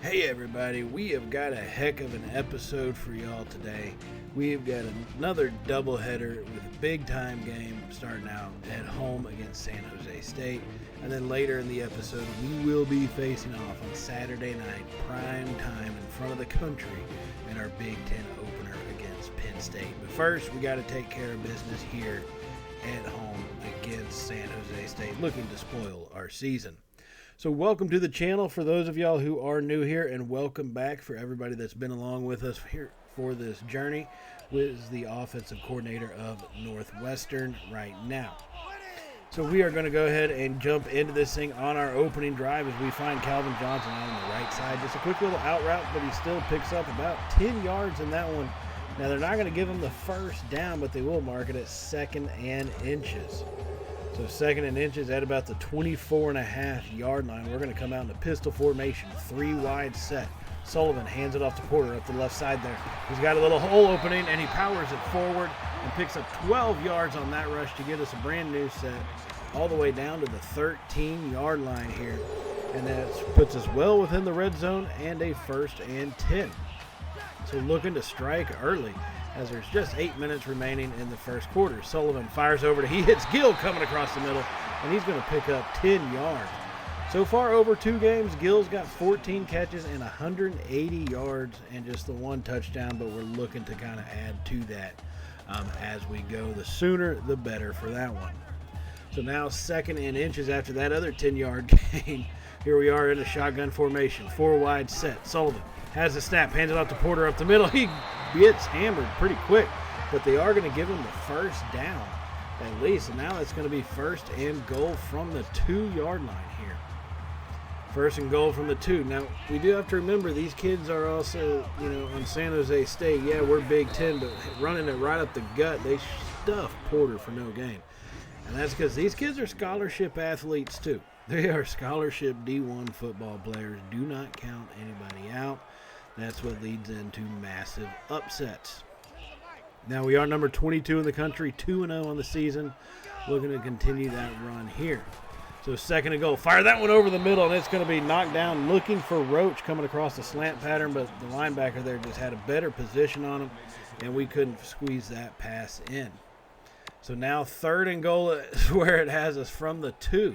Hey everybody, we have got a heck of an episode for y'all today. We have got another doubleheader with a big time game starting out at home against San Jose State. And then later in the episode, we will be facing off on Saturday night, prime time in front of the country in our Big Ten opener against Penn State. But first, we got to take care of business here at home against San Jose State, looking to spoil our season. So welcome to the channel for those of y'all who are new here, and welcome back for everybody that's been along with us here for this journey. With the offensive coordinator of Northwestern right now. So we are going to go ahead and jump into this thing on our opening drive as we find Calvin Johnson out on the right side. Just a quick little out route, but he still picks up about 10 yards in that one. Now they're not going to give him the first down, but they will mark it at 2nd and inches. So 2nd and inches at about the 24.5-yard line. We're going to come out in a pistol formation, 3 wide set. Sullivan hands it off to Porter up the left side there. He's got a little hole opening, and he powers it forward and picks up 12 yards on that rush to get us a brand new set all the way down to the 13-yard line here. And that puts us well within the red zone and a 1st and 10. So looking to strike early as there's just 8 minutes remaining in the first quarter. Sullivan fires over he hits Gill coming across the middle, and he's going to pick up 10 yards. So far over 2 games, Gill's got 14 catches and 180 yards and just the 1 touchdown, but we're looking to kind of add to that as we go. The sooner, the better for that one. So now 2nd and inches after that other 10-yard gain. Here we are in a shotgun formation, 4 wide set. Sullivan has the snap, hands it off to Porter up the middle. He gets hammered pretty quick, but they are going to give him the first down at least. And now it's going to be 1st and goal from the 2-yard line here. 1st and goal from the 2. Now, we do have to remember these kids are also, on San Jose State. Yeah, we're Big Ten, but running it right up the gut, they stuff Porter for no gain. And that's because these kids are scholarship athletes too. They are scholarship D1 football players. Do not count anybody out. That's what leads into massive upsets. Now we are number 22 in the country, 2-0 on the season. Looking to continue that run here. So 2nd and goal. Fire that one over the middle, and it's going to be knocked down. Looking for Roach coming across the slant pattern, but the linebacker there just had a better position on him, and we couldn't squeeze that pass in. So now 3rd and goal is where it has us from the 2.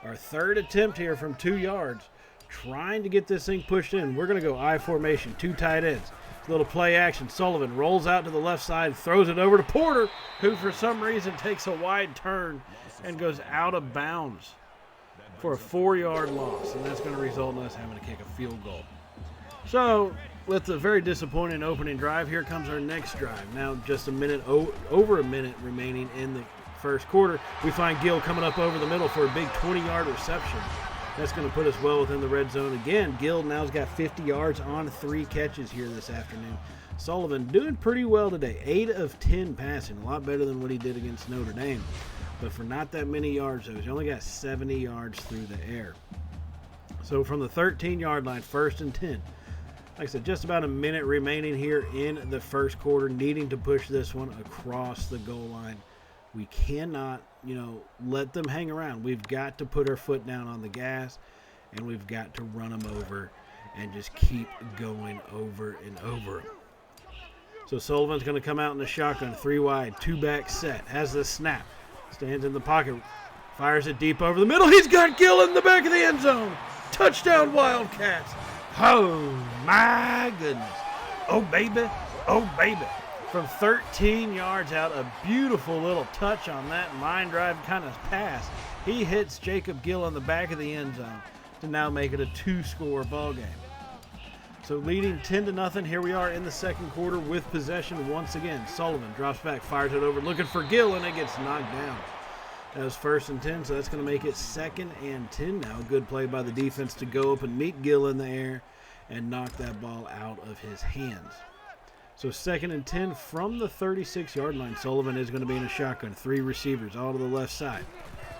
Our 3rd attempt here from 2 yards. Trying to get this thing pushed in. We're going to go I formation, 2 tight ends. Little play action. Sullivan rolls out to the left side, throws it over to Porter, who for some reason takes a wide turn and goes out of bounds for a 4-yard loss. And that's going to result in us having to kick a field goal. So with a very disappointing opening drive, here comes our next drive. Now just over a minute remaining in the first quarter. We find Gill coming up over the middle for a big 20-yard reception. That's going to put us well within the red zone again. Gill now's got 50 yards on 3 catches here this afternoon. Sullivan doing pretty well today. 8 of 10 passing. A lot better than what he did against Notre Dame. But for not that many yards, though, he only got 70 yards through the air. So from the 13-yard line, 1st and 10. Like I said, just about a minute remaining here in the first quarter, needing to push this one across the goal line. We cannot, let them hang around. We've got to put our foot down on the gas, and we've got to run them over and just keep going over and over. So Sullivan's going to come out in the shotgun, 3 wide, 2 back set, has the snap, stands in the pocket, fires it deep over the middle. He's got Gill in the back of the end zone. Touchdown Wildcats. Oh, my goodness. Oh, baby. Oh, baby. From 13 yards out, a beautiful little touch on that line drive kind of pass. He hits Jacob Gill on the back of the end zone to now make it a 2-score ball game. So leading 10-0, here we are in the second quarter with possession once again. Sullivan drops back, fires it over, looking for Gill, and it gets knocked down. That was 1st and 10, so that's going to make it 2nd and 10 now. Good play by the defense to go up and meet Gill in the air and knock that ball out of his hands. So 2nd and 10 from the 36-yard line. Sullivan is going to be in a shotgun. 3 receivers all to the left side.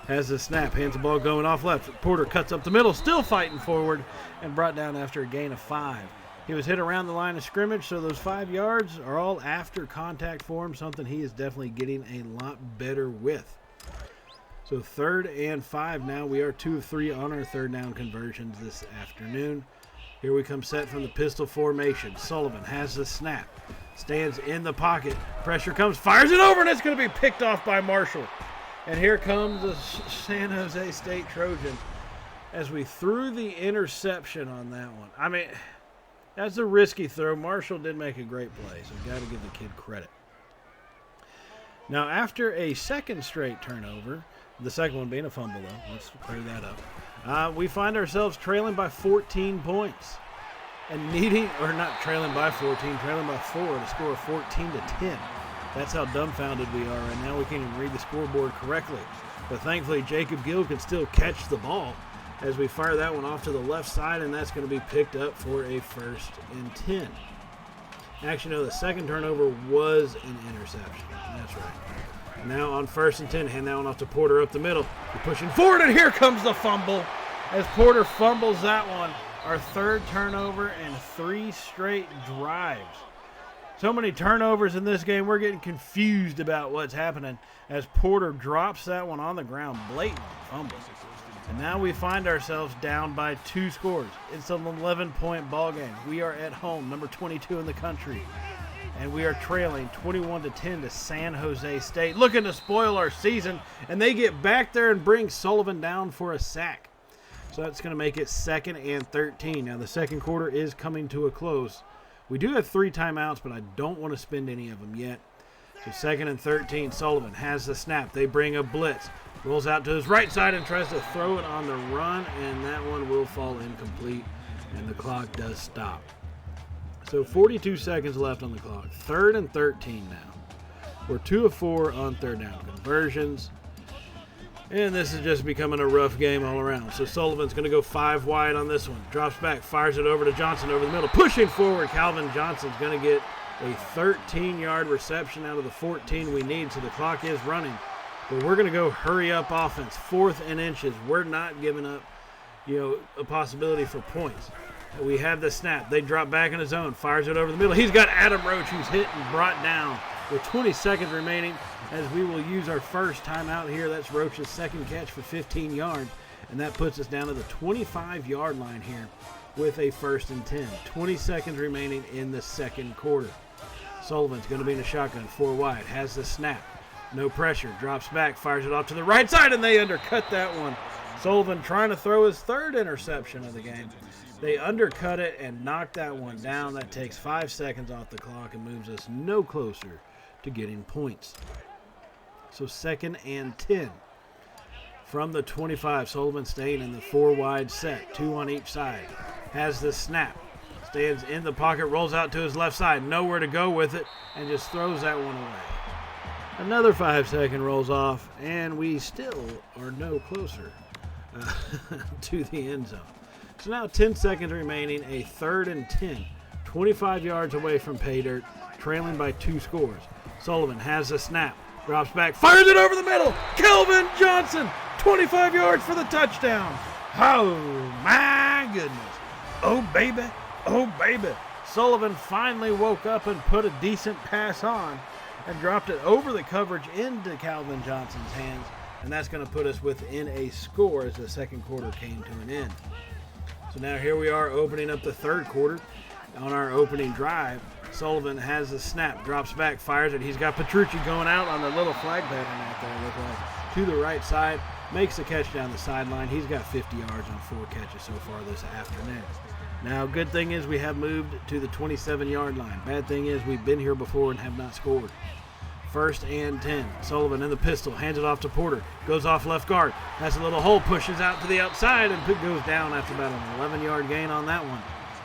Has the snap, hands the ball going off left. Porter cuts up the middle, still fighting forward, and brought down after a gain of 5. He was hit around the line of scrimmage, so those 5 yards are all after contact for him, something he is definitely getting a lot better with. So 3rd and 5 now. We are 2 of 3 on our 3rd down conversions this afternoon. Here we come set from the pistol formation. Sullivan has the snap. Stands in the pocket. Pressure comes, fires it over, and it's going to be picked off by Marshall. And here comes the San Jose State Trojans as we threw the interception on that one. I mean, that's a risky throw. Marshall did make a great play, so we've got to give the kid credit. Now, after a second straight turnover, the second one being a fumble, though. Let's clear that up. We find ourselves trailing by 14 points. And needing, or not trailing by 14, trailing by 4 to score a 14-10. That's how dumbfounded we are right now. We can't even read the scoreboard correctly. But thankfully, Jacob Gill can still catch the ball as we fire that one off to the left side, and that's going to be picked up for a 1st and 10. Actually, no, the second turnover was an interception. That's right. Now on 1st and 10, hand that one off to Porter up the middle. We're pushing forward, and here comes the fumble as Porter fumbles that one. Our 3rd turnover and 3 straight drives. So many turnovers in this game, we're getting confused about what's happening as Porter drops that one on the ground, blatant fumble. And now we find ourselves down by 2 scores. It's an 11-point ball game. We are at home, number 22 in the country. And we are trailing 21-10 to San Jose State, looking to spoil our season. And they get back there and bring Sullivan down for a sack. So that's going to make it 2nd and 13. Now the second quarter is coming to a close. We do have 3 timeouts, but I don't want to spend any of them yet. So 2nd and 13, Sullivan has the snap. They bring a blitz. Rolls out to his right side and tries to throw it on the run, and that one will fall incomplete, and the clock does stop. So 42 seconds left on the clock. 3rd and 13 now. We're 2 of 4 on 3rd down conversions. And this is just becoming a rough game all around. So Sullivan's going to go 5 wide on this one. Drops back, fires it over to Johnson over the middle. Pushing forward, Calvin Johnson's going to get a 13-yard reception out of the 14 we need. So the clock is running. But we're going to go hurry up offense. 4th and inches. We're not giving up, a possibility for points. We have the snap. They drop back in his zone. Fires it over the middle. He's got Adam Roach, who's hit and brought down with 20 seconds remaining as we will use our first timeout here. That's Roach's 2nd catch for 15 yards. And that puts us down to the 25-yard line here with a 1st and 10. 20 seconds remaining in the second quarter. Sullivan's going to be in a shotgun, 4 wide. Has the snap. No pressure. Drops back. Fires it off to the right side, and they undercut that one. Sullivan trying to throw his 3rd interception of the game. They undercut it and knocked that one down. That takes 5 seconds off the clock and moves us no closer to getting points. So 2nd and 10. From the 25, Sullivan staying in the 4 wide set, 2 on each side. Has the snap. Stands in the pocket, rolls out to his left side. Nowhere to go with it, and just throws that one away. Another 5-second rolls off, and we still are no closer to the end zone. So now 10 seconds remaining, a 3rd and 10. 25 yards away from pay dirt, trailing by 2 scores. Sullivan has the snap, drops back, fires it over the middle. Calvin Johnson, 25 yards for the touchdown. Oh, my goodness. Oh, baby. Oh, baby. Sullivan finally woke up and put a decent pass on and dropped it over the coverage into Calvin Johnson's hands. And that's going to put us within a score as the second quarter came to an end. So now here we are opening up the 3rd quarter. On our opening drive, Sullivan has the snap, drops back, fires it. He's got Petrucci going out on the little flag pattern out there, look like, to the right side, makes the catch down the sideline. He's got 50 yards on 4 catches so far this afternoon. Now, good thing is we have moved to the 27-yard line. Bad thing is we've been here before and have not scored. 1st and 10. Sullivan in the pistol, hands it off to Porter. Goes off left guard. Has a little hole, pushes out to the outside, and goes down after about an 11-yard gain on that one.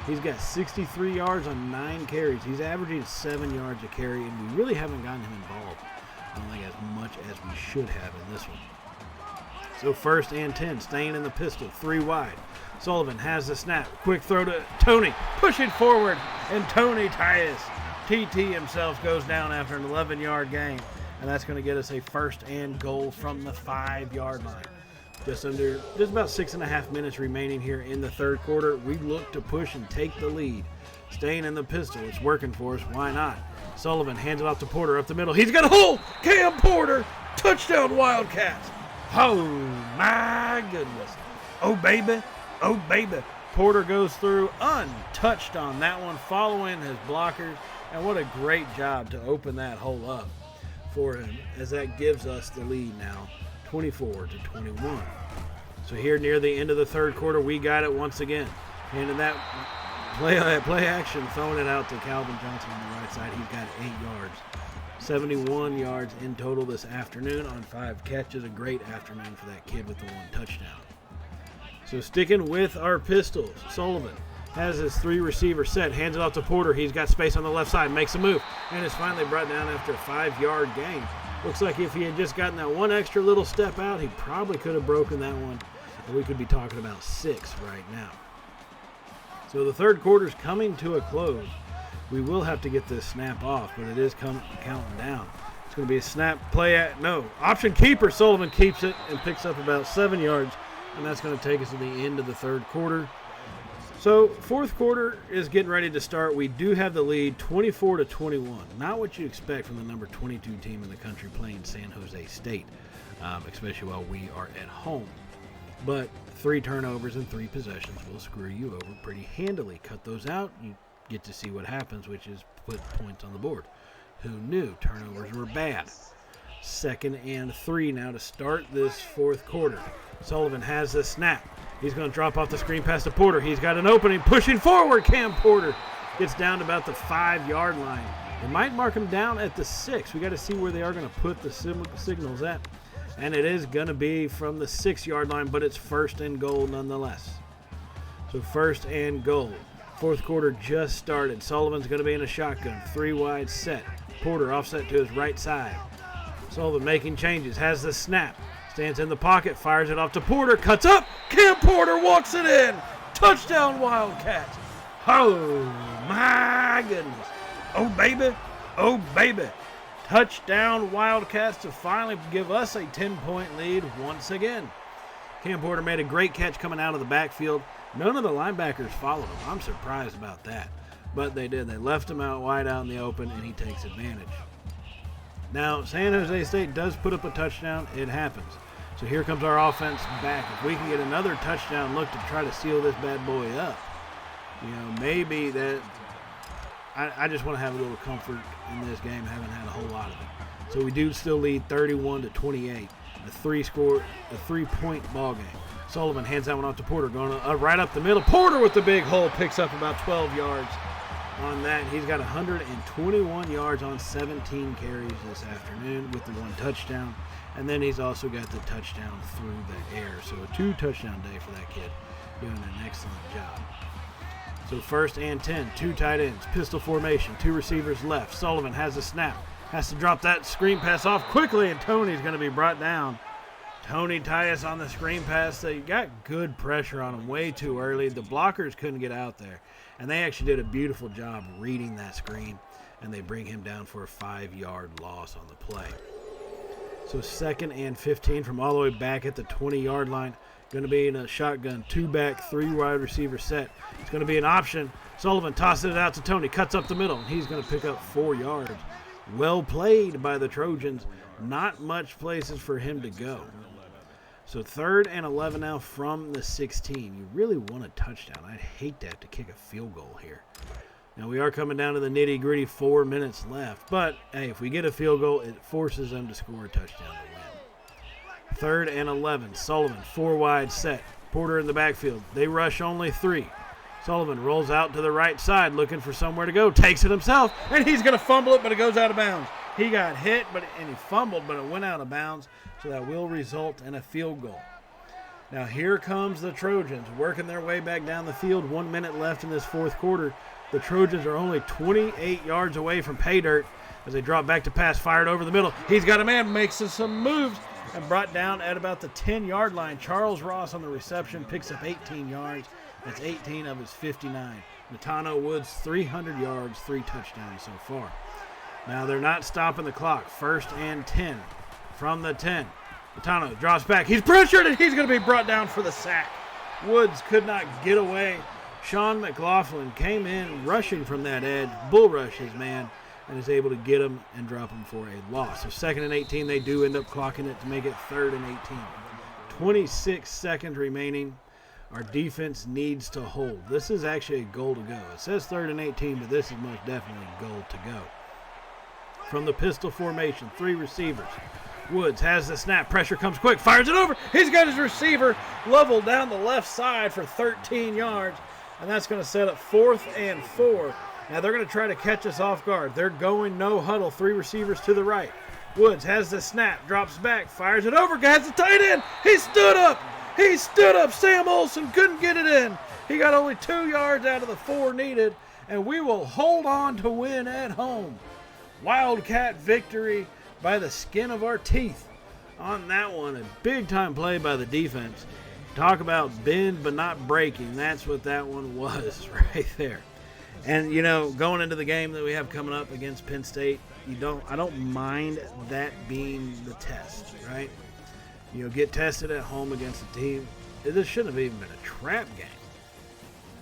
He's got 63 yards on 9 carries. He's averaging 7 yards a carry, and we really haven't gotten him involved. I don't think as much as we should have in this one. So 1st and 10, staying in the pistol, 3 wide. Sullivan has the snap. Quick throw to Tony. Pushing forward, and Tony Titus, TT himself, goes down after an 11-yard gain. And that's going to get us a 1st and goal from the 5-yard line. Just about 6.5 minutes remaining here in the 3rd quarter. We look to push and take the lead. Staying in the pistol. It's working for us. Why not? Sullivan hands it off to Porter up the middle. He's got a hole. Cam Porter. Touchdown Wildcats. Oh, my goodness. Oh, baby. Oh, baby. Porter goes through untouched on that one, following his blockers. And what a great job to open that hole up for him, as that gives us the lead now, 24-21. So here near the end of the third quarter, we got it once again. And in that play action, throwing it out to Calvin Johnson on the right side. He's got 8 yards. 71 yards in total this afternoon on 5 catches. A great afternoon for that kid with the 1 touchdown. So sticking with our pistols, Sullivan has his 3 receiver set, hands it off to Porter. He's got space on the left side, makes a move, and is finally brought down after a 5-yard gain. Looks like if he had just gotten that 1 extra little step out, he probably could have broken that one, and we could be talking about 6 right now. So the third quarter's coming to a close. We will have to get this snap off, but it is counting down. It's going to be a snap option keeper. Sullivan keeps it and picks up about 7 yards, and that's going to take us to the end of the third quarter. So fourth quarter is getting ready to start. We do have the lead 24-21. Not what you expect from the number 22 team in the country playing San Jose State, especially while we are at home. But 3 turnovers and 3 possessions will screw you over pretty handily. Cut those out, you get to see what happens, which is put points on the board. Who knew turnovers were bad? 2nd and 3 now to start this fourth quarter. Sullivan has the snap. He's going to drop off the screen pass to Porter. He's got an opening, pushing forward. Cam Porter gets down to about the 5-yard line. They might mark him down at the 6. We got to see where they are going to put the signals at. And it is going to be from the 6-yard line, but it's 1st and goal nonetheless. So 1st and goal. Fourth quarter just started. Sullivan's going to be in a shotgun. 3 wide set. Porter offset to his right side. Sullivan making changes. Has the snap. Stands in the pocket. Fires it off to Porter. Cuts up. Cam Porter walks it in. Touchdown Wildcats. Oh, my goodness. Oh, baby. Oh, baby. Touchdown Wildcats to finally give us a 10-point lead once again. Cam Porter made a great catch coming out of the backfield. None of the linebackers followed him. I'm surprised about that. But they did. They left him out wide out in the open, and he takes advantage. Now, San Jose State does put up a touchdown. It happens. So here comes our offense back. If we can get another touchdown look to try to seal this bad boy up, maybe that I just want to have a little comfort in this game. Haven't had a whole lot of it. So we do still lead 31-28. A 3-point ball game. Sullivan hands that one off to Porter, going right up the middle. Porter with the big hole picks up about 12 yards on that. He's got 121 yards on 17 carries this afternoon with the 1 touchdown. And then he's also got the touchdown through the air. So a 2-touchdown day for that kid, doing an excellent job. So 1st and 10, 2 tight ends, pistol formation, 2 receivers left. Sullivan has a snap, has to drop that screen pass off quickly, and Tony's going to be brought down. Tony Tyus on the screen pass. They got good pressure on him way too early. The blockers couldn't get out there, and they actually did a beautiful job reading that screen, and they bring him down for a 5-yard loss on the play. So 2nd and 15 from all the way back at the 20-yard line. Going to be in a shotgun, 2-back, 3 wide receiver set. It's going to be an option. Sullivan tosses it out to Tony, cuts up the middle, and he's going to pick up 4 yards. Well played by the Trojans. Not much places for him to go. So 3rd and 11 now from the 16. You really want a touchdown. I'd hate to have to kick a field goal here. Now we are coming down to the nitty-gritty, 4 minutes left. But, hey, if we get a field goal, it forces them to score a touchdown to win. 3rd and 11. Sullivan, 4 wide set. Porter in the backfield. They rush only 3. Sullivan rolls out to the right side looking for somewhere to go. Takes it himself, and he's going to fumble it, but it goes out of bounds. He got hit, and he fumbled, but it went out of bounds, so that will result in a field goal. Now here comes the Trojans working their way back down the field. 1 minute left in this fourth quarter. The Trojans are only 28 yards away from pay dirt as they drop back to pass, fired over the middle. He's got a man, makes some moves, and brought down at about the 10-yard line. Charles Ross on the reception picks up 18 yards. That's 18 of his 59. Natano Woods, 300 yards, 3 touchdowns so far. Now they're not stopping the clock. 1st and 10 from the 10. Natano drops back. He's pressured, and he's going to be brought down for the sack. Woods could not get away. Sean McLaughlin came in rushing from that edge, bull rush his man, and is able to get him and drop him for a loss. So 2nd and 18, they do end up clocking it to make it 3rd and 18. 26 seconds remaining. Our defense needs to hold. This is actually a goal to go. It says 3rd and 18, but this is most definitely a goal to go. From the pistol formation, 3 receivers. Woods has the snap. Pressure comes quick. Fires it over. He's got his receiver leveled down the left side for 13 yards. And that's going to set up 4th and 4. Now they're going to try to catch us off guard. They're going no huddle. 3 receivers to the right. Woods has the snap. Drops back. Fires it over. Has the tight end. He stood up. He stood up. Sam Olsen couldn't get it in. He got only 2 yards out of the 4 needed. And we will hold on to win at home. Wildcat victory by the skin of our teeth on that one. A big-time play by the defense. Talk about bend but not breaking. That's what that one was right there. And, you know, going into the game that we have coming up against Penn State, I don't mind that being the test, right? You know, get tested at home against a team. This shouldn't have even been a trap game.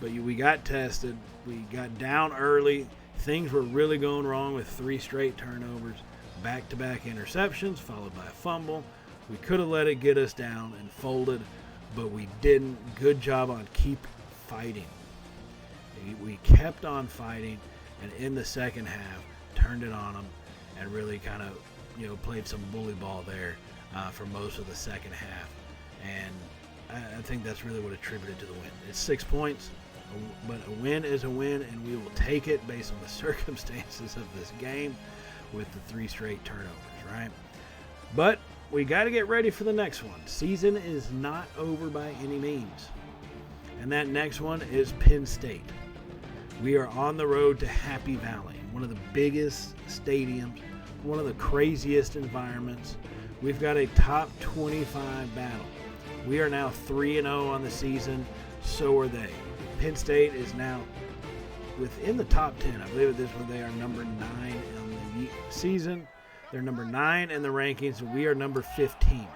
But we got tested. We got down early. Things were really going wrong with 3 straight turnovers, back-to-back interceptions, followed by a fumble. We could have let it get us down and folded, but we didn't. Good job on keep fighting. We kept on fighting, and in the second half, turned it on them and really kind of, you know, played some bully ball there for most of the second half. And I think that's really what attributed to the win. It's 6 points, but a win is a win, and we will take it based on the circumstances of this game with the 3 straight turnovers, right? But we got to get ready for the next one. Season is not over by any means. And that next one is Penn State. We are on the road to Happy Valley, one of the biggest stadiums, one of the craziest environments. We've got a top 25 battle. We are now 3-0 on the season. So are they. Penn State is now within the top 10. I believe at this one they are number 9 on the season. They're number 9 in the rankings, and we are number 15.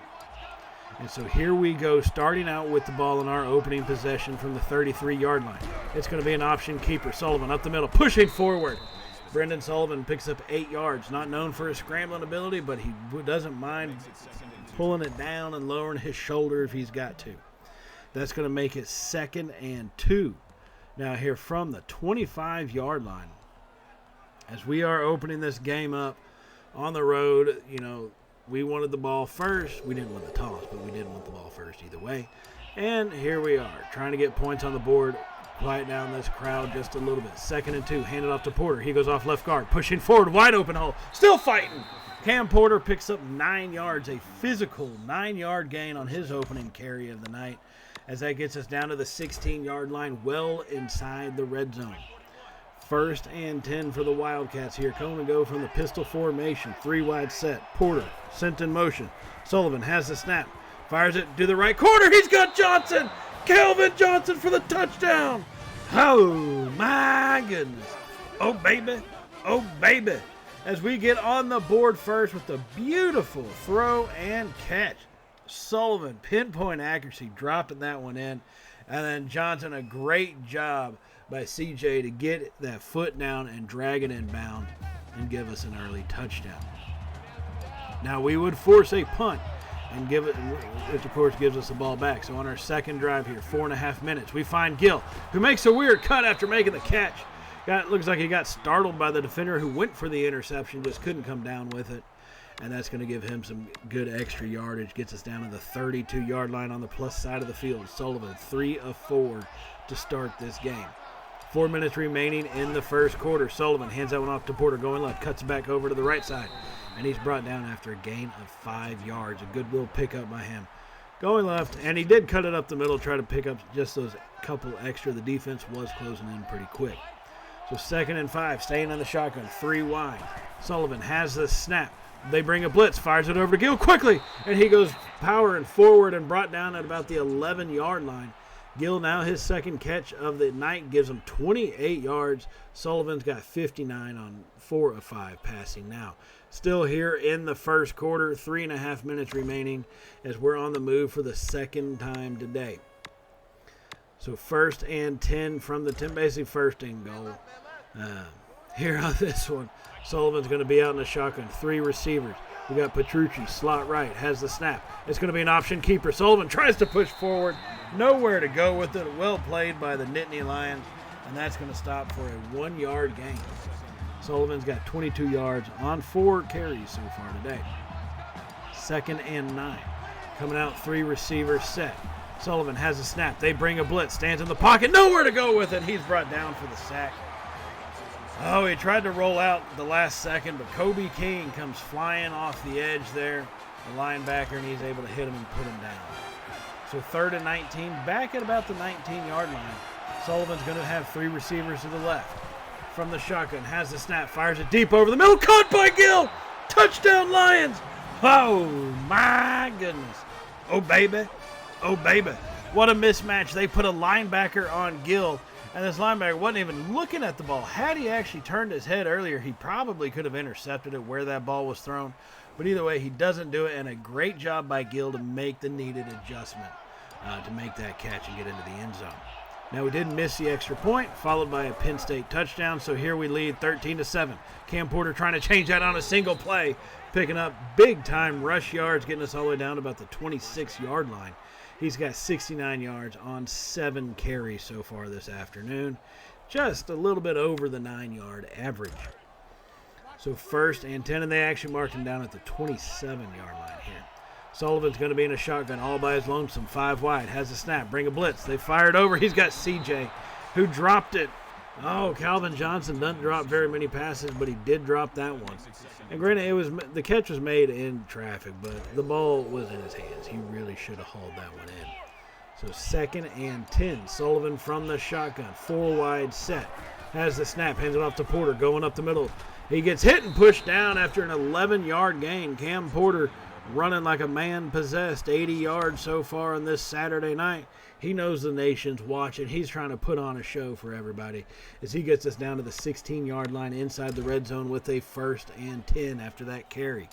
And so here we go, starting out with the ball in our opening possession from the 33-yard line. It's going to be an option keeper. Sullivan up the middle, pushing forward. Brendan Sullivan picks up 8 yards. Not known for his scrambling ability, but he doesn't mind pulling it down and lowering his shoulder if he's got to. That's going to make it 2nd and 2. Now here from the 25-yard line, as we are opening this game up on the road, you know, we wanted the ball first. We didn't want the toss, but we did want the ball first either way. And here we are, trying to get points on the board. Quiet down this crowd just a little bit. 2nd and 2, hand it off to Porter. He goes off left guard, pushing forward, wide open hole. Still fighting. Cam Porter picks up 9 yards, a physical 9-yard gain on his opening carry of the night, as that gets us down to the 16-yard line, well inside the red zone. 1st and 10 for the Wildcats here. Coming to go from the pistol formation. 3 wide set. Porter sent in motion. Sullivan has the snap. Fires it to the right corner. He's got Johnson. Calvin Johnson for the touchdown. Oh, my goodness. Oh, baby. Oh, baby. As we get on the board first with the beautiful throw and catch. Sullivan, pinpoint accuracy, dropping that one in. And then Johnson, a great job by CJ to get that foot down and drag it inbound and give us an early touchdown. Now we would force a punt and give it, which of course gives us the ball back. So on our second drive here, 4.5 minutes, we find Gill, who makes a weird cut after making the catch. Looks like he got startled by the defender who went for the interception, just couldn't come down with it. And that's going to give him some good extra yardage. Gets us down to the 32-yard line on the plus side of the field. Sullivan, 3 of 4 to start this game. 4 minutes remaining in the first quarter. Sullivan hands that one off to Porter, going left, cuts it back over to the right side. And he's brought down after a gain of 5 yards. A good little pickup by him. Going left, and he did cut it up the middle, try to pick up just those couple extra. The defense was closing in pretty quick. So 2nd and 5, staying on the shotgun, 3 wide. Sullivan has the snap. They bring a blitz, fires it over to Gill quickly, and he goes powering forward and brought down at about the 11-yard line. Gill now his second catch of the night gives him 28 yards. Sullivan's got 59 on 4 of 5 passing now. Still here in the first quarter, 3.5 minutes remaining as we're on the move for the second time today. So 1st and 10 from the 10, basically 1st and goal. here on this one. Sullivan's going to be out in the shotgun. 3 receivers. We got Petrucci, slot right, has the snap. It's going to be an option keeper. Sullivan tries to push forward. Nowhere to go with it. Well played by the Nittany Lions, and that's going to stop for a 1-yard gain. Sullivan's got 22 yards on 4 carries so far today. 2nd and 9. Coming out, 3 receivers set. Sullivan has a snap. They bring a blitz. Stands in the pocket. Nowhere to go with it. He's brought down for the sack. Oh, he tried to roll out the last second, but Kobe King comes flying off the edge there, the linebacker, and he's able to hit him and put him down. So 3rd and 19, back at about the 19-yard line. Sullivan's going to have 3 receivers to the left. From the shotgun, has the snap, fires it deep over the middle, caught by Gill! Touchdown Lions! Oh, my goodness. Oh, baby. Oh, baby. What a mismatch. They put a linebacker on Gill, and this linebacker wasn't even looking at the ball. Had he actually turned his head earlier, he probably could have intercepted it where that ball was thrown. But either way, he doesn't do it, and a great job by Gill to make the needed adjustment to make that catch and get into the end zone. Now, we didn't miss the extra point, followed by a Penn State touchdown, so here we lead 13-7. Cam Porter trying to change that on a single play, picking up big-time rush yards, getting us all the way down to about the 26-yard line. He's got 69 yards on 7 carries so far this afternoon, just a little bit over the 9-yard average. So 1st and 10, and they actually marked him down at the 27-yard line here. Sullivan's going to be in a shotgun all by his lonesome, 5 wide, has a snap, bring a blitz. They fire it over. He's got CJ, who dropped it. Oh, Calvin Johnson doesn't drop very many passes, but he did drop that one. And granted, the catch was made in traffic, but the ball was in his hands. He really should have hauled that one in. So 2nd and 10, Sullivan from the shotgun, 4 wide set, has the snap, hands it off to Porter, going up the middle. He gets hit and pushed down after an 11-yard gain. Cam Porter running like a man possessed, 80 yards so far on this Saturday night. He knows the nation's watching. He's trying to put on a show for everybody as he gets us down to the 16-yard line inside the red zone with a 1st and 10 after that carry.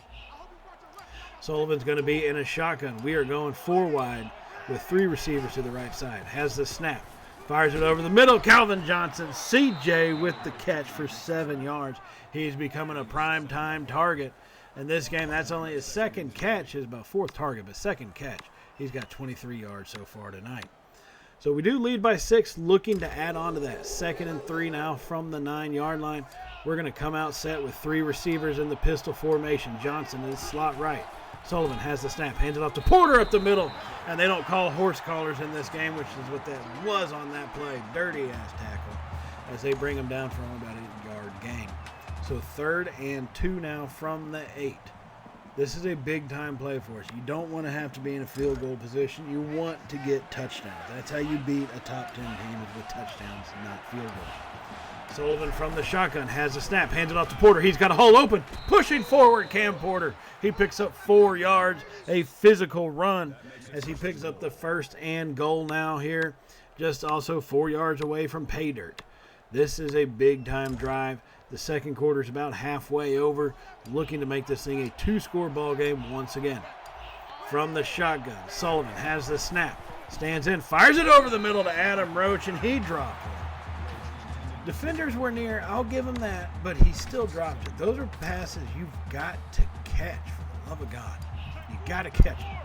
Sullivan's going to be in a shotgun. We are going 4 wide with 3 receivers to the right side. Has the snap. Fires it over the middle. Calvin Johnson, CJ with the catch for 7 yards. He's becoming a prime-time target. In this game, that's only his 2nd catch. His about 4th target, but 2nd catch. He's got 23 yards so far tonight. So we do lead by 6, looking to add on to that. 2nd and 3 now from the 9-yard line. We're going to come out set with 3 receivers in the pistol formation. Johnson is slot right. Sullivan has the snap, hands it off to Porter up the middle. And they don't call horse collars in this game, which is what that was on that play. Dirty-ass tackle as they bring him down for only about an 8-yard gain. So 3rd and 2 now from the 8. This is a big-time play for us. You don't want to have to be in a field goal position. You want to get touchdowns. That's how you beat a top 10 team, is with touchdowns, not field goals. Sullivan from the shotgun has a snap, hands it off to Porter. He's got a hole open, pushing forward Cam Porter. He picks up 4 yards, a physical run as he picks up the 1st and goal now here, just also 4 yards away from pay dirt. This is a big-time drive. The second quarter is about halfway over, looking to make this thing a 2-score ball game once again. From the shotgun, Sullivan has the snap, stands in, fires it over the middle to Adam Roach, and he dropped it. Defenders were near, I'll give him that, but he still dropped it. Those are passes you've got to catch, for the love of God. You got to catch them.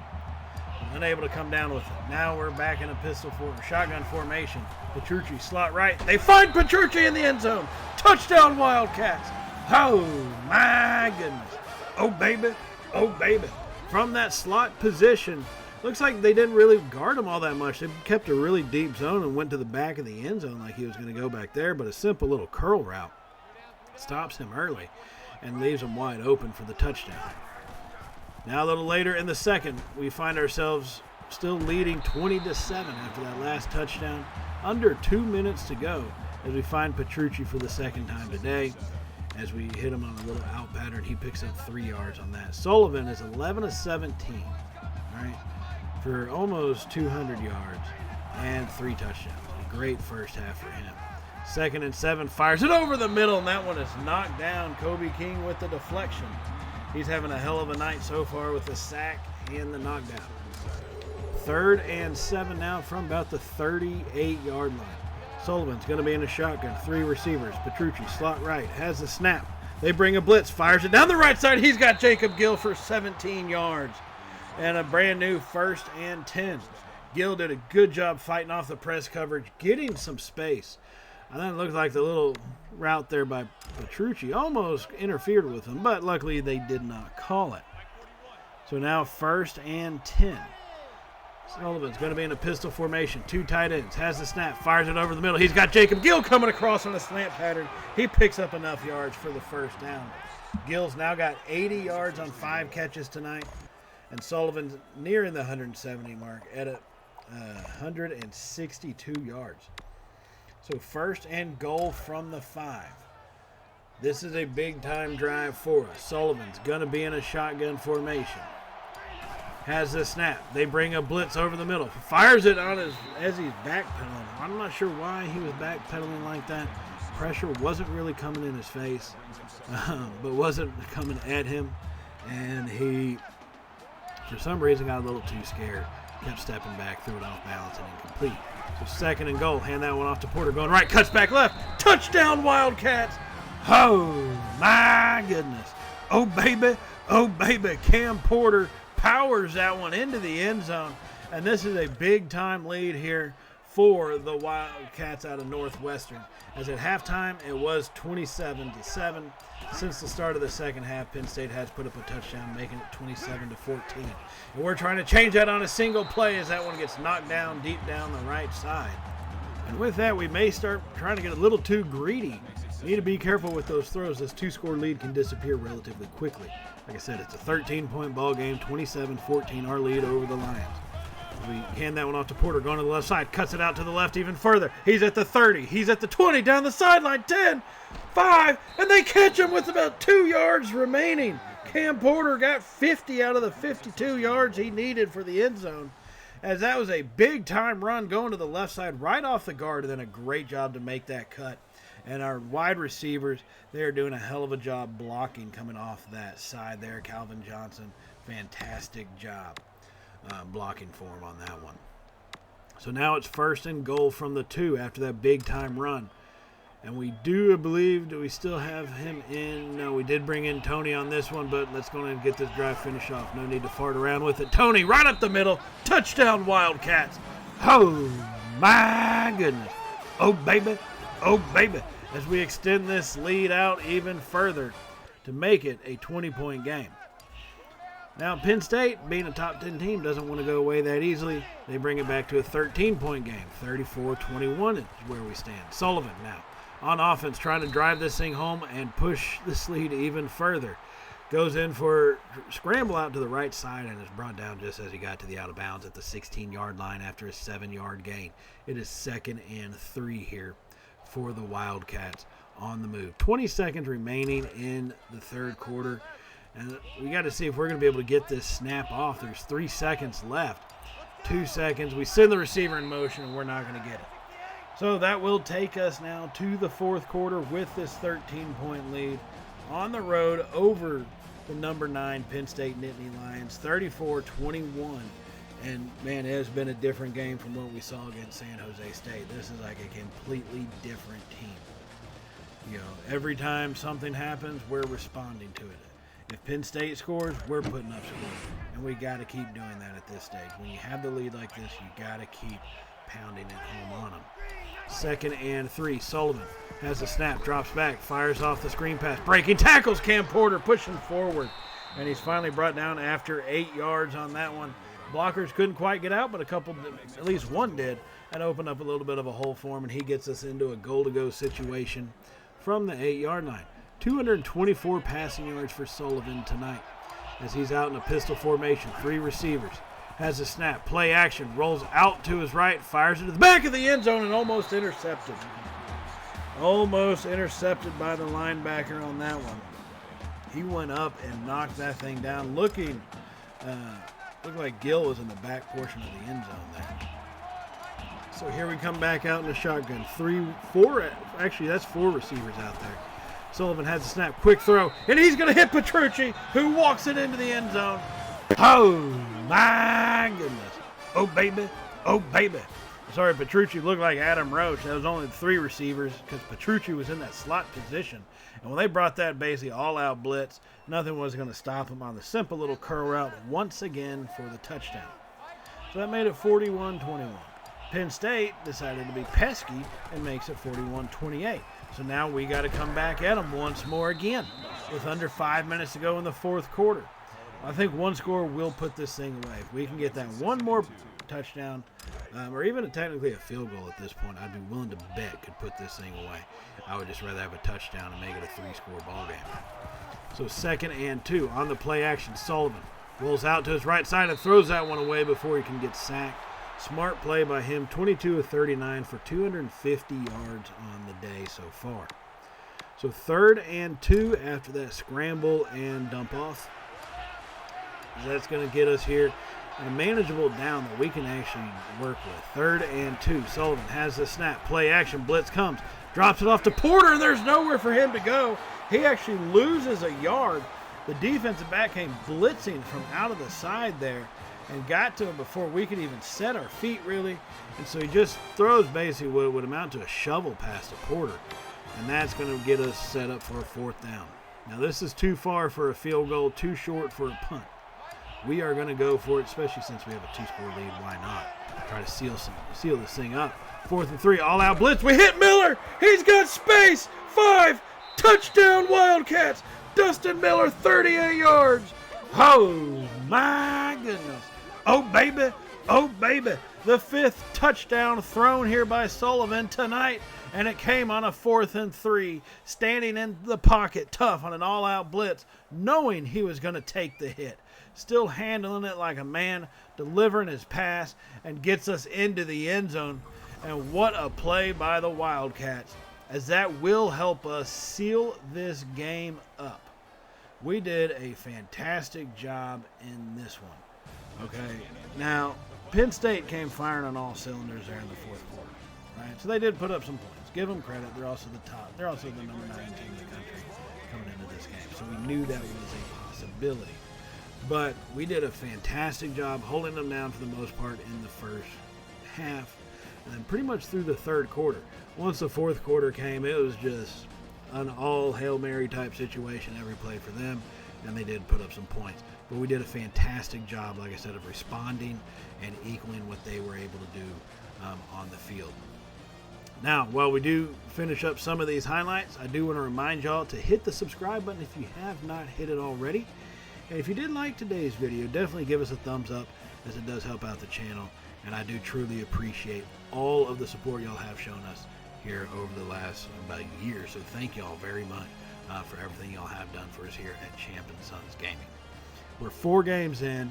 Unable to come down with it. Now we're back in a shotgun formation. Petrucci slot right. They find Petrucci in the end zone. Touchdown Wildcats. Oh my goodness. Oh baby. Oh baby. From that slot position, looks like they didn't really guard him all that much. They kept a really deep zone and went to the back of the end zone like he was going to go back there, but a simple little curl route stops him early and leaves him wide open for the touchdown. Now a little later in the second, we find ourselves still leading 20-7 after that last touchdown. Under 2 minutes to go as we find Petrucci for the 2nd time today. As we hit him on a little out pattern, he picks up 3 yards on that. Sullivan is 11 of 17, right, for almost 200 yards and 3 touchdowns. A great first half for him. 2nd and 7, fires it over the middle, and that one is knocked down. Kobe King with the deflection. He's having a hell of a night so far with the sack and the knockdown. 3rd and 7 now from about the 38-yard line. Sullivan's going to be in a shotgun. 3 receivers. Petrucci, slot right, has the snap. They bring a blitz, fires it down the right side. He's got Jacob Gill for 17 yards. And a brand new 1st and 10. Gill did a good job fighting off the press coverage, getting some space. And then it looked like the little route there by Petrucci almost interfered with him, but luckily they did not call it. So now 1st and 10. Sullivan's going to be in a pistol formation. 2 tight ends. Has the snap. Fires it over the middle. He's got Jacob Gill coming across on a slant pattern. He picks up enough yards for the 1st down. Gill's now got 80 yards on 5 catches tonight. And Sullivan's nearing the 170 mark at 162 yards. So 1st and goal from the 5. This is a big-time drive for us. Sullivan's going to be in a shotgun formation. Has the snap. They bring a blitz over the middle. Fires it on as he's backpedaling. I'm not sure why he was backpedaling like that. Pressure wasn't really coming in his face, but wasn't coming at him. And he, for some reason, got a little too scared. Kept stepping back, threw it off balance, and incomplete. So 2nd and goal. Hand that one off to Porter. Going right, cuts back left. Touchdown, Wildcats. Oh, my goodness. Oh, baby. Oh, baby. Cam Porter powers that one into the end zone. And this is a big-time lead here for the Wildcats out of Northwestern. As at halftime, it was 27-7. Since the start of the second half, Penn State has put up a touchdown, making it 27-14. And we're trying to change that on a single play as that one gets knocked down deep down the right side. And with that, we may start trying to get a little too greedy. We need to be careful with those throws. This 2-score lead can disappear relatively quickly. Like I said, it's a 13-point ball game, 27-14, our lead over the Lions. We hand that one off to Porter, going to the left side, cuts it out to the left even further. He's at the 30, he's at the 20, down the sideline, 10, 5, and they catch him with about 2 yards remaining. Cam Porter got 50 out of the 52 yards he needed for the end zone, as that was a big-time run going to the left side right off the guard, and then a great job to make that cut. And our wide receivers, they're doing a hell of a job blocking coming off that side there. Calvin Johnson, fantastic job blocking for him on that one. So now it's 1st and goal from the 2 after that big-time run. And we do believe, do we still have him in? No, we did bring in Tony on this one, but let's go ahead and get this drive finished off. No need to fart around with it. Tony right up the middle. Touchdown, Wildcats. Oh, my goodness. Oh, baby. Oh, baby. As we extend this lead out even further to make it a 20-point game. Now, Penn State, being a top 10 team, doesn't want to go away that easily. They bring it back to a 13-point game. 34-21 is where we stand. Sullivan now on offense trying to drive this thing home and push this lead even further. Goes in for scramble out to the right side and is brought down just as he got to the out of bounds at the 16-yard line after a 7-yard gain. It is 2nd and 3 here for the Wildcats on the move. 20 seconds remaining in the 3rd quarter. And we got to see if we're going to be able to get this snap off. There's 3 seconds left. 2 seconds. We send the receiver in motion, and we're not going to get it. So that will take us now to the 4th quarter with this 13-point lead on the road over the number 9 Penn State Nittany Lions, 34-21. And, man, it has been a different game from what we saw against San Jose State. This is like a completely different team. You know, every time something happens, we're responding to it. If Penn State scores, we're putting up scores. And we got to keep doing that at this stage. When you have the lead like this, you got to keep pounding it home on them. 2nd and 3. Sullivan has the snap, drops back, fires off the screen pass. Breaking tackles, Cam Porter pushing forward. And he's finally brought down after 8 yards on that one. Blockers couldn't quite get out, but at least one did, and opened up a little bit of a hole for him, and he gets us into a goal-to-go situation from the 8-yard line. 224 passing yards for Sullivan tonight as he's out in a pistol formation. 3 receivers. Has a snap. Play action. Rolls out to his right. Fires it to the back of the end zone and almost intercepted. Almost intercepted by the linebacker on that one. He went up and knocked that thing down. Looked like Gill was in the back portion of the end zone there. So here we come back out in the shotgun. 4 receivers out there. Sullivan has a snap, quick throw, and he's going to hit Petrucci, who walks it into the end zone. Oh, my goodness. Oh, baby. Oh, baby. Petrucci looked like Adam Roach. There was only 3 receivers because Petrucci was in that slot position. And when they brought that basically all-out blitz, nothing was going to stop him on the simple little curl route once again for the touchdown. So that made it 41-21. Penn State decided to be pesky and makes it 41-28. So now we got to come back at them once more again with under 5 minutes to go in the fourth quarter. I think one score will put this thing away. If we can get that one more touchdown, or even technically a field goal at this point, I'd be willing to bet could put this thing away. I would just rather have a touchdown and make it a 3-score ball game. So 2nd and 2 on the play action. Sullivan rolls out to his right side and throws that one away before he can get sacked. Smart play by him, 22 of 39 for 250 yards on the day so far. So 3rd and 2 after that scramble and dump off. That's going to get us here in a manageable down that we can actually work with. 3rd and 2. Sullivan has the snap. Play action. Blitz comes. Drops it off to Porter, and there's nowhere for him to go. He actually loses a yard. The defensive back came blitzing from out of the side there and got to him before we could even set our feet, really. And so he just throws basically what would amount to a shovel pass to Porter. And that's going to get us set up for a 4th down. Now, this is too far for a field goal, too short for a punt. We are going to go for it, especially since we have a 2-score lead. Why not? Try to seal this thing up. 4th and 3, all-out blitz. We hit Miller. He's got space. 5, touchdown Wildcats. Dustin Miller, 38 yards. Oh, my goodness. Oh, baby. Oh, baby. The 5th touchdown thrown here by Sullivan tonight, and it came on a 4th and 3, standing in the pocket tough on an all-out blitz, knowing he was going to take the hit. Still handling it like a man, delivering his pass, and gets us into the end zone. And what a play by the Wildcats, as that will help us seal this game up. We did a fantastic job in this one. Okay, now Penn State came firing on all cylinders there in the 4th quarter, right? So they did put up some points. Give them credit. They're also the top. They're also the number 9 team in the country coming into this game. So we knew that was a possibility. But we did a fantastic job holding them down for the most part in the first half and then pretty much through the 3rd quarter. Once the 4th quarter came, it was just an all Hail Mary type situation every play for them, and they did put up some points. But we did a fantastic job, like I said, of responding and equaling what they were able to do on the field. Now, while we do finish up some of these highlights, I do want to remind y'all to hit the subscribe button if you have not hit it already. And if you did like today's video, definitely give us a thumbs up, as it does help out the channel. And I do truly appreciate all of the support y'all have shown us here over the last about a year. So thank y'all very much for everything y'all have done for us here at Champ & Sons Gaming. We're 4 games in,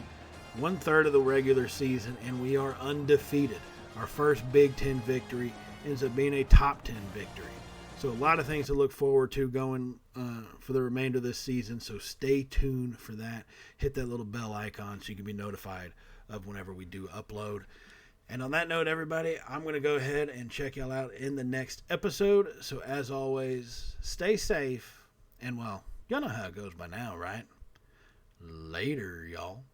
1/3 of the regular season, and we are undefeated. Our first Big Ten victory ends up being a top 10 victory. So a lot of things to look forward to going for the remainder of this season. So stay tuned for that. Hit that little bell icon so you can be notified of whenever we do upload. And on that note, everybody, I'm going to go ahead and check y'all out in the next episode. So as always, stay safe. And, well, y'all know how it goes by now, right? Later, y'all.